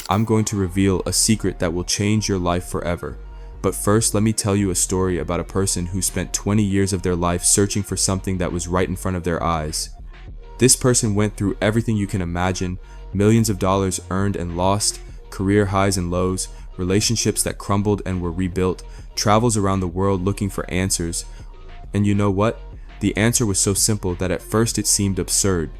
I'm going to reveal a secret that will change your life forever. But first, let me tell you a story about a person who spent 20 years of their life searching for something that was right in front of their eyes. This person went through everything you can imagine: millions of dollars earned and lost, career highs and lows, relationships that crumbled and were rebuilt, travels around the world looking for answers. And you know what? The answer was so simple that at first it seemed absurd.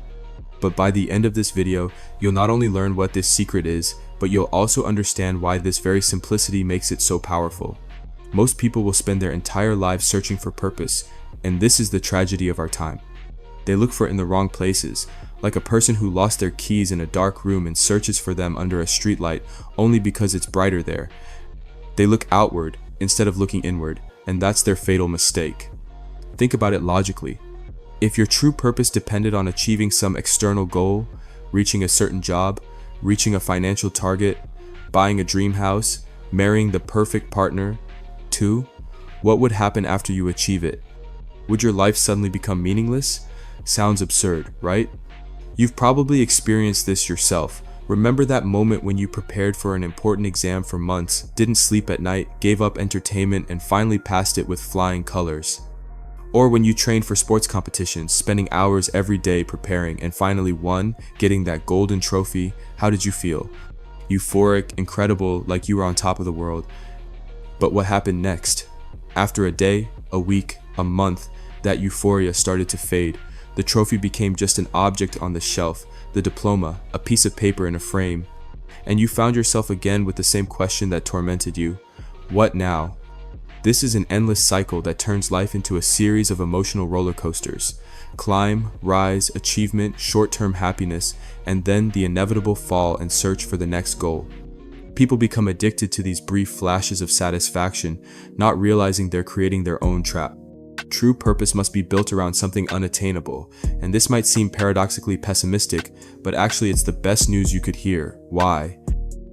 But by the end of this video, you'll not only learn what this secret is, but you'll also understand why this very simplicity makes it so powerful. Most people will spend their entire lives searching for purpose, and this is the tragedy of our time. They look for it in the wrong places, like a person who lost their keys in a dark room and searches for them under a streetlight only because it's brighter there. They look outward instead of looking inward, and that's their fatal mistake. Think about it logically. If your true purpose depended on achieving some external goal, reaching a certain job, reaching a financial target, buying a dream house, marrying the perfect partner, too, what would happen after you achieve it? Would your life suddenly become meaningless? Sounds absurd, right? You've probably experienced this yourself. Remember that moment when you prepared for an important exam for months, didn't sleep at night, gave up entertainment, and finally passed it with flying colors? Or when you trained for sports competitions, spending hours every day preparing and finally won, getting that golden trophy? How did you feel? Euphoric, incredible, like you were on top of the world. But what happened next? After a day, a week, a month, that euphoria started to fade. The trophy became just an object on the shelf, the diploma, a piece of paper in a frame. And you found yourself again with the same question that tormented you. What now? This is an endless cycle that turns life into a series of emotional roller coasters. Climb, rise, achievement, short-term happiness, and then the inevitable fall and search for the next goal. People become addicted to these brief flashes of satisfaction, not realizing they're creating their own trap. True purpose must be built around something unattainable, and this might seem paradoxically pessimistic, but actually it's the best news you could hear. Why?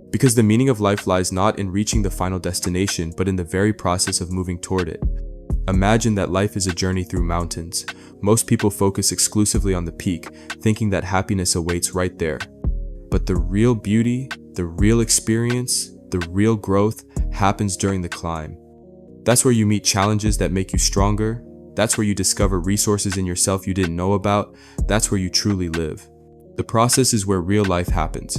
Because the meaning of life lies not in reaching the final destination, but in the very process of moving toward it. Imagine that life is a journey through mountains. Most people focus exclusively on the peak, thinking that happiness awaits right there. But the real beauty, the real experience, the real growth happens during the climb. That's where you meet challenges that make you stronger. That's where you discover resources in yourself you didn't know about. That's where you truly live. The process is where real life happens.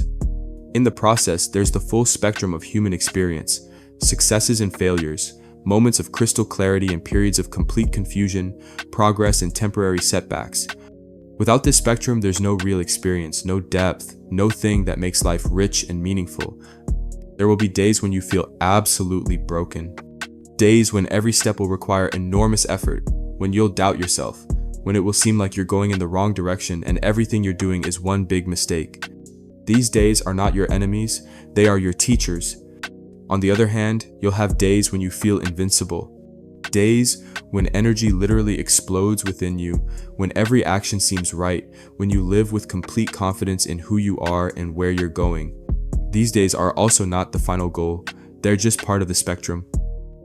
In the process, there's the full spectrum of human experience, successes and failures, moments of crystal clarity and periods of complete confusion, progress and temporary setbacks. Without this spectrum, there's no real experience, no depth, no thing that makes life rich and meaningful. There will be days when you feel absolutely broken. Days when every step will require enormous effort, when you'll doubt yourself, when it will seem like you're going in the wrong direction and everything you're doing is one big mistake. These days are not your enemies, they are your teachers. On the other hand, you'll have days when you feel invincible. Days when energy literally explodes within you, when every action seems right, when you live with complete confidence in who you are and where you're going. These days are also not the final goal, they're just part of the spectrum.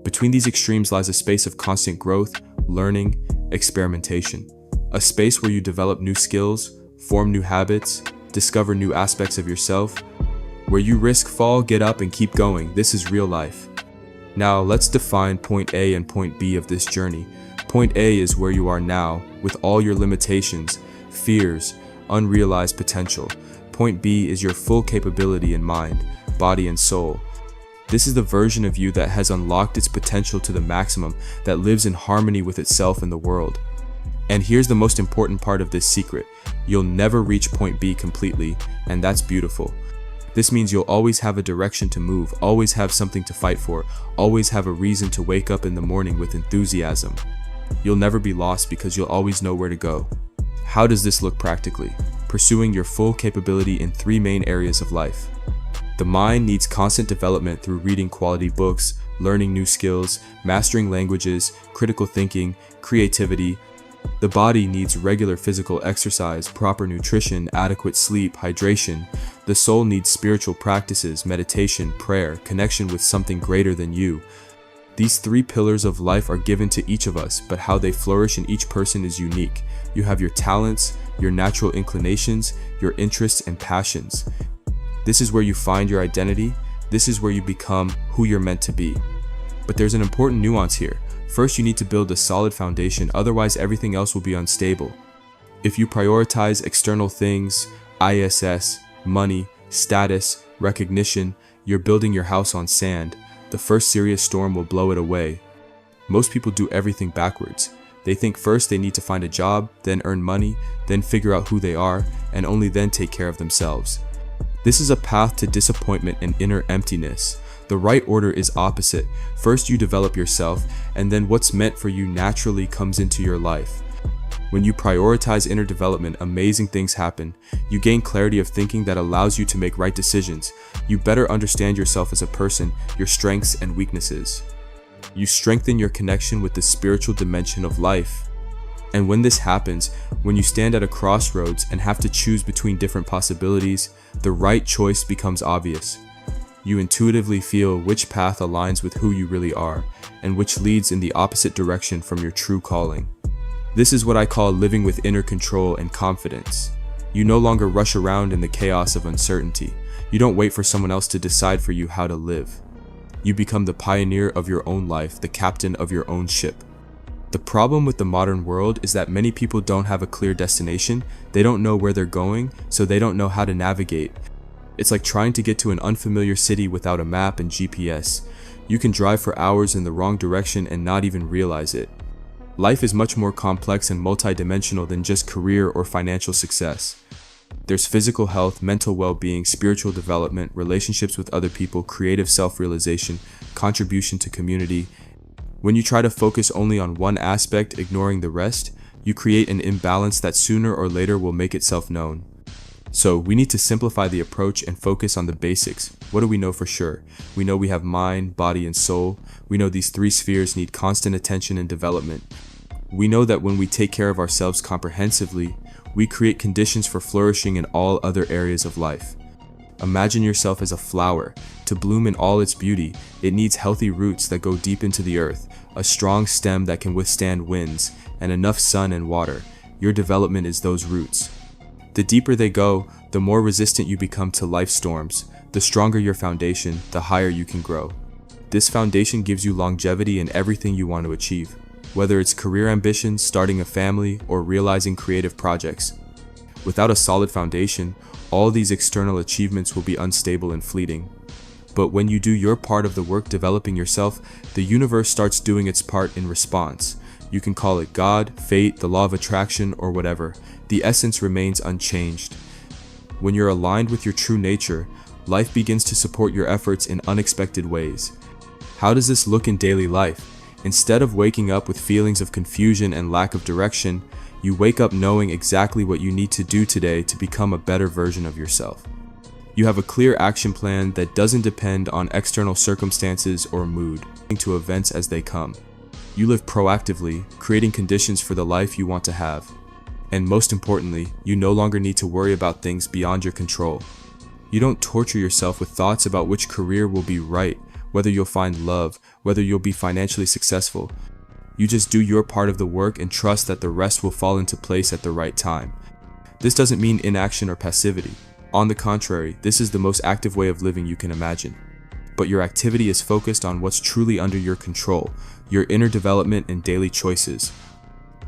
Between these extremes lies a space of constant growth, learning, experimentation. A space where you develop new skills, form new habits, discover new aspects of yourself. Where you risk fall, get up, and keep going. This is real life. Now, let's define point A and point B of this journey. Point A is where you are now, with all your limitations, fears, unrealized potential. Point B is your full capability in mind, body, and soul. This is the version of you that has unlocked its potential to the maximum, that lives in harmony with itself and the world. And here's the most important part of this secret. You'll never reach point B completely, and that's beautiful. This means you'll always have a direction to move, always have something to fight for, always have a reason to wake up in the morning with enthusiasm. You'll never be lost because you'll always know where to go. How does this look practically? Pursuing your full capability in 3 main areas of life. The mind needs constant development through reading quality books, learning new skills, mastering languages, critical thinking, creativity. The body needs regular physical exercise, proper nutrition, adequate sleep, hydration. The soul needs spiritual practices, meditation, prayer, connection with something greater than you. These 3 pillars of life are given to each of us, but how they flourish in each person is unique. You have your talents, your natural inclinations, your interests and passions. This is where you find your identity. This is where you become who you're meant to be. But there's an important nuance here. First, you need to build a solid foundation, otherwise everything else will be unstable. If you prioritize external things, ISS, money, status, recognition, you're building your house on sand. The first serious storm will blow it away. Most people do everything backwards. They think first they need to find a job, then earn money, then figure out who they are, and only then take care of themselves. This is a path to disappointment and inner emptiness. The right order is opposite. First you develop yourself, and then what's meant for you naturally comes into your life. When you prioritize inner development, amazing things happen. You gain clarity of thinking that allows you to make right decisions. You better understand yourself as a person, your strengths and weaknesses. You strengthen your connection with the spiritual dimension of life. And when this happens, when you stand at a crossroads and have to choose between different possibilities, the right choice becomes obvious. You intuitively feel which path aligns with who you really are, and which leads in the opposite direction from your true calling. This is what I call living with inner control and confidence. You no longer rush around in the chaos of uncertainty. You don't wait for someone else to decide for you how to live. You become the pioneer of your own life, the captain of your own ship. The problem with the modern world is that many people don't have a clear destination. They don't know where they're going, so they don't know how to navigate. It's like trying to get to an unfamiliar city without a map and GPS. You can drive for hours in the wrong direction and not even realize it. Life is much more complex and multidimensional than just career or financial success. There's physical health, mental well-being, spiritual development, relationships with other people, creative self-realization, contribution to community. When you try to focus only on one aspect, ignoring the rest, you create an imbalance that sooner or later will make itself known. So we need to simplify the approach and focus on the basics. What do we know for sure? We know we have mind, body, and soul. We know these three spheres need constant attention and development. We know that when we take care of ourselves comprehensively, we create conditions for flourishing in all other areas of life. Imagine yourself as a flower. To bloom in all its beauty, it needs healthy roots that go deep into the earth, a strong stem that can withstand winds, and enough sun and water. Your development is those roots. The deeper they go, the more resistant you become to life storms. The stronger your foundation, the higher you can grow. This foundation gives you longevity in everything you want to achieve, whether it's career ambitions, starting a family, or realizing creative projects. Without a solid foundation, all these external achievements will be unstable and fleeting. But when you do your part of the work developing yourself, the universe starts doing its part in response. You can call it God, fate, the law of attraction, or whatever. The essence remains unchanged. When you're aligned with your true nature, life begins to support your efforts in unexpected ways. How does this look in daily life? Instead of waking up with feelings of confusion and lack of direction, you wake up knowing exactly what you need to do today to become a better version of yourself. You have a clear action plan that doesn't depend on external circumstances or mood, to events as they come. You live proactively, creating conditions for the life you want to have. And most importantly, you no longer need to worry about things beyond your control. You don't torture yourself with thoughts about which career will be right, whether you'll find love, whether you'll be financially successful. You just do your part of the work and trust that the rest will fall into place at the right time. This doesn't mean inaction or passivity. On the contrary, this is the most active way of living you can imagine. But your activity is focused on what's truly under your control, your inner development and daily choices.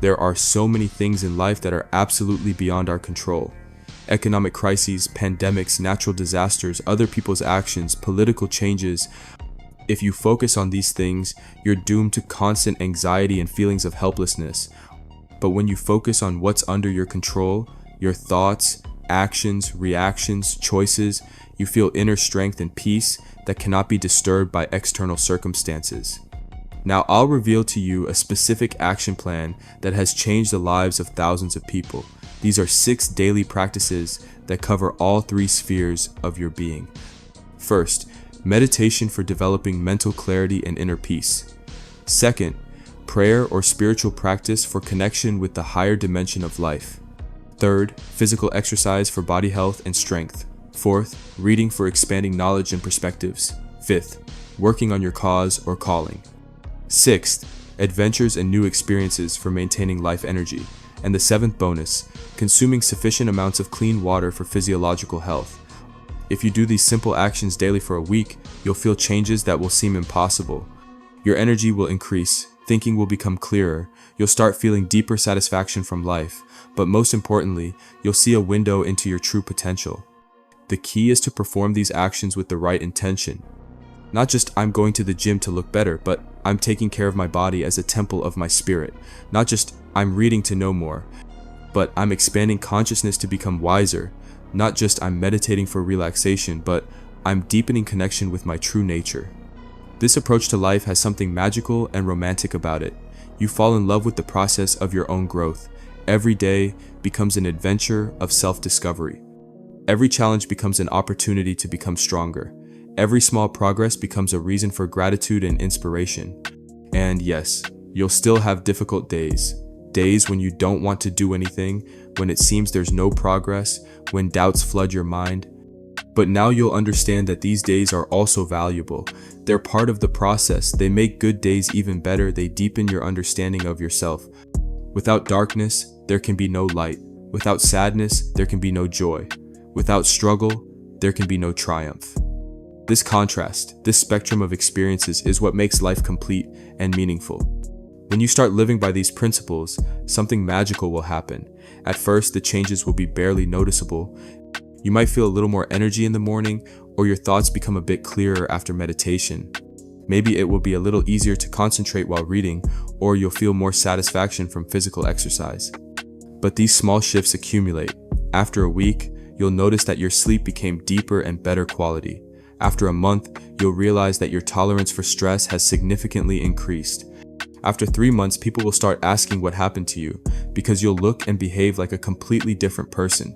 There are so many things in life that are absolutely beyond our control. Economic crises, pandemics, natural disasters, other people's actions, political changes. If you focus on these things, you're doomed to constant anxiety and feelings of helplessness. But when you focus on what's under your control, your thoughts, actions, reactions, choices, you feel inner strength and peace that cannot be disturbed by external circumstances. Now I'll reveal to you a specific action plan that has changed the lives of thousands of people. These are 6 daily practices that cover all 3 spheres of your being. First, meditation for developing mental clarity and inner peace. Second, prayer or spiritual practice for connection with the higher dimension of life. Third, physical exercise for body health and strength. Fourth, reading for expanding knowledge and perspectives. Fifth, working on your cause or calling. Sixth, adventures and new experiences for maintaining life energy. And the 7th bonus, consuming sufficient amounts of clean water for physiological health. If you do these simple actions daily for a week, you'll feel changes that will seem impossible. Your energy will increase, thinking will become clearer, you'll start feeling deeper satisfaction from life, but most importantly, you'll see a window into your true potential. The key is to perform these actions with the right intention. Not just I'm going to the gym to look better, but I'm taking care of my body as a temple of my spirit. Not just I'm reading to know more, but I'm expanding consciousness to become wiser. Not just I'm meditating for relaxation, but I'm deepening connection with my true nature. This approach to life has something magical and romantic about it. You fall in love with the process of your own growth. Every day becomes an adventure of self-discovery. Every challenge becomes an opportunity to become stronger. Every small progress becomes a reason for gratitude and inspiration. And yes, you'll still have difficult days. Days when you don't want to do anything, when it seems there's no progress, when doubts flood your mind. But now you'll understand that these days are also valuable. They're part of the process. They make good days even better. They deepen your understanding of yourself. Without darkness, there can be no light. Without sadness, there can be no joy. Without struggle, there can be no triumph. This contrast, this spectrum of experiences is what makes life complete and meaningful. When you start living by these principles, something magical will happen. At first, the changes will be barely noticeable. You might feel a little more energy in the morning, or your thoughts become a bit clearer after meditation. Maybe it will be a little easier to concentrate while reading, or you'll feel more satisfaction from physical exercise. But these small shifts accumulate. After a week, you'll notice that your sleep became deeper and better quality. After a month, you'll realize that your tolerance for stress has significantly increased. After 3 months, people will start asking what happened to you, because you'll look and behave like a completely different person.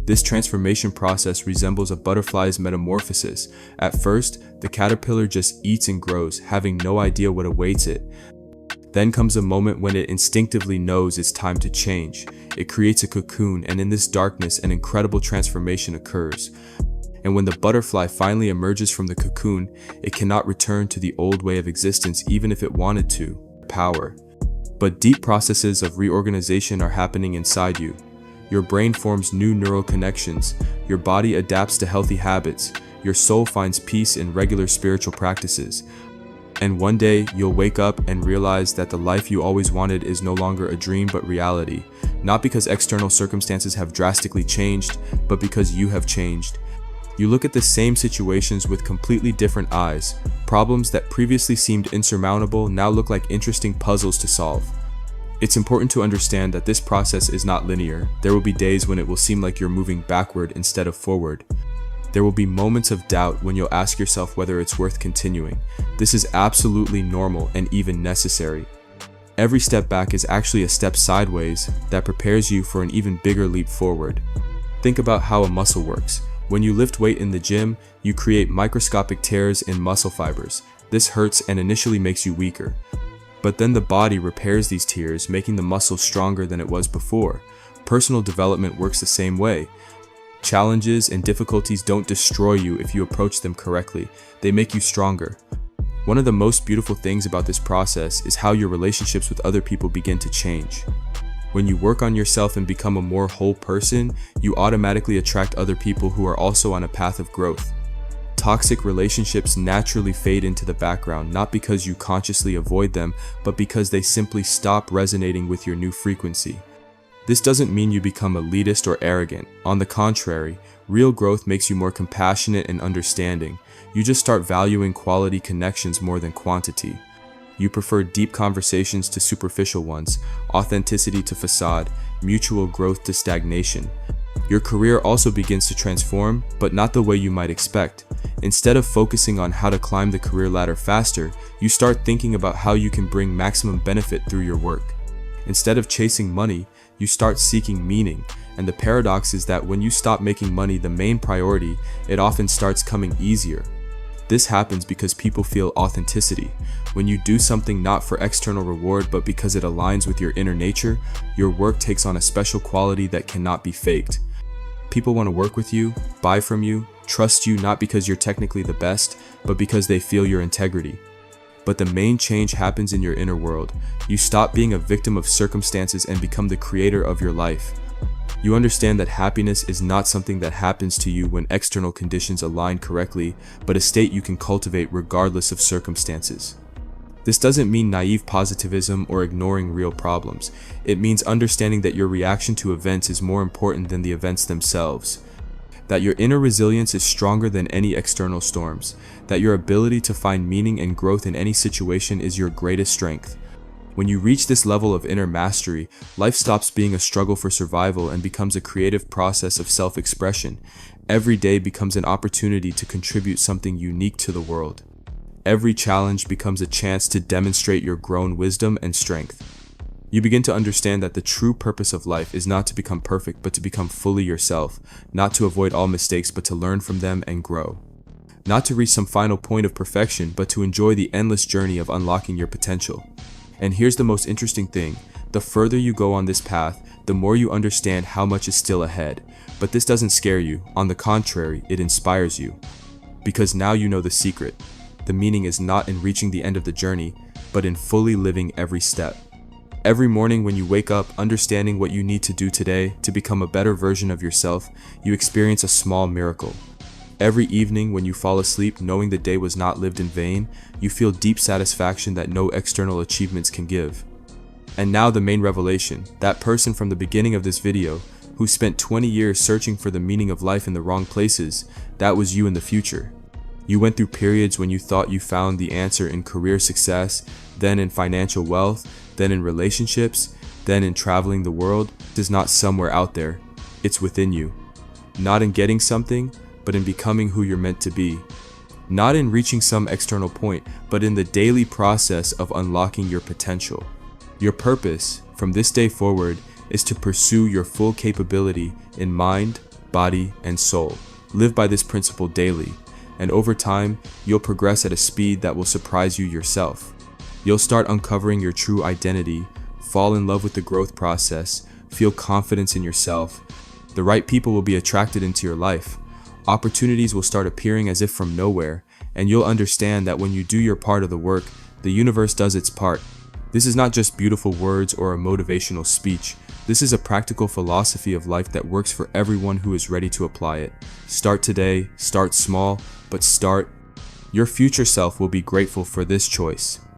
This transformation process resembles a butterfly's metamorphosis. At first, the caterpillar just eats and grows, having no idea what awaits it. Then comes a moment when it instinctively knows it's time to change. It creates a cocoon, and in this darkness, an incredible transformation occurs. And when the butterfly finally emerges from the cocoon, it cannot return to the old way of existence even if it wanted to. Power. But deep processes of reorganization are happening inside you. Your brain forms new neural connections, your body adapts to healthy habits, your soul finds peace in regular spiritual practices. And one day, you'll wake up and realize that the life you always wanted is no longer a dream but reality. Not because external circumstances have drastically changed, but because you have changed. You look at the same situations with completely different eyes. Problems that previously seemed insurmountable now look like interesting puzzles to solve. It's important to understand that this process is not linear. There will be days when it will seem like you're moving backward instead of forward. There will be moments of doubt when you'll ask yourself whether it's worth continuing. This is absolutely normal and even necessary. Every step back is actually a step sideways that prepares you for an even bigger leap forward. Think about how a muscle works. When you lift weight in the gym, you create microscopic tears in muscle fibers. This hurts and initially makes you weaker. But then the body repairs these tears, making the muscle stronger than it was before. Personal development works the same way. Challenges and difficulties don't destroy you if you approach them correctly. They make you stronger. One of the most beautiful things about this process is how your relationships with other people begin to change. When you work on yourself and become a more whole person, you automatically attract other people who are also on a path of growth. Toxic relationships naturally fade into the background, not because you consciously avoid them, but because they simply stop resonating with your new frequency. This doesn't mean you become elitist or arrogant. On the contrary, real growth makes you more compassionate and understanding. You just start valuing quality connections more than quantity. You prefer deep conversations to superficial ones, authenticity to facade, mutual growth to stagnation. Your career also begins to transform, but not the way you might expect. Instead of focusing on how to climb the career ladder faster, you start thinking about how you can bring maximum benefit through your work. Instead of chasing money, you start seeking meaning. And the paradox is that when you stop making money the main priority, it often starts coming easier. This happens because people feel authenticity. When you do something not for external reward but because it aligns with your inner nature, your work takes on a special quality that cannot be faked. People want to work with you, buy from you, trust you not because you're technically the best, but because they feel your integrity. But the main change happens in your inner world. You stop being a victim of circumstances and become the creator of your life. You understand that happiness is not something that happens to you when external conditions align correctly, but a state you can cultivate regardless of circumstances. This doesn't mean naive positivism or ignoring real problems. It means understanding that your reaction to events is more important than the events themselves. That your inner resilience is stronger than any external storms. That your ability to find meaning and growth in any situation is your greatest strength. When you reach this level of inner mastery, life stops being a struggle for survival and becomes a creative process of self-expression. Every day becomes an opportunity to contribute something unique to the world. Every challenge becomes a chance to demonstrate your grown wisdom and strength. You begin to understand that the true purpose of life is not to become perfect, but to become fully yourself, not to avoid all mistakes, but to learn from them and grow. Not to reach some final point of perfection, but to enjoy the endless journey of unlocking your potential. And here's the most interesting thing: the further you go on this path, the more you understand how much is still ahead. But this doesn't scare you. On the contrary, it inspires you. Because now you know the secret. The meaning is not in reaching the end of the journey, but in fully living every step. Every morning when you wake up, understanding what you need to do today to become a better version of yourself, you experience a small miracle. Every evening when you fall asleep, knowing the day was not lived in vain, you feel deep satisfaction that no external achievements can give. And now the main revelation: that person from the beginning of this video, who spent 20 years searching for the meaning of life in the wrong places, that was you in the future. You went through periods when you thought you found the answer in career success, then in financial wealth, then in relationships, then in traveling the world. It is not somewhere out there, it's within you. Not in getting something, but in becoming who you're meant to be. Not in reaching some external point, but in the daily process of unlocking your potential. Your purpose, from this day forward, is to pursue your full capability in mind, body, and soul. Live by this principle daily, and over time, you'll progress at a speed that will surprise you yourself. You'll start uncovering your true identity, fall in love with the growth process, feel confidence in yourself. The right people will be attracted into your life. Opportunities will start appearing as if from nowhere, and you'll understand that when you do your part of the work, the universe does its part. This is not just beautiful words or a motivational speech. This is a practical philosophy of life that works for everyone who is ready to apply it. Start today, start small, but start. Your future self will be grateful for this choice.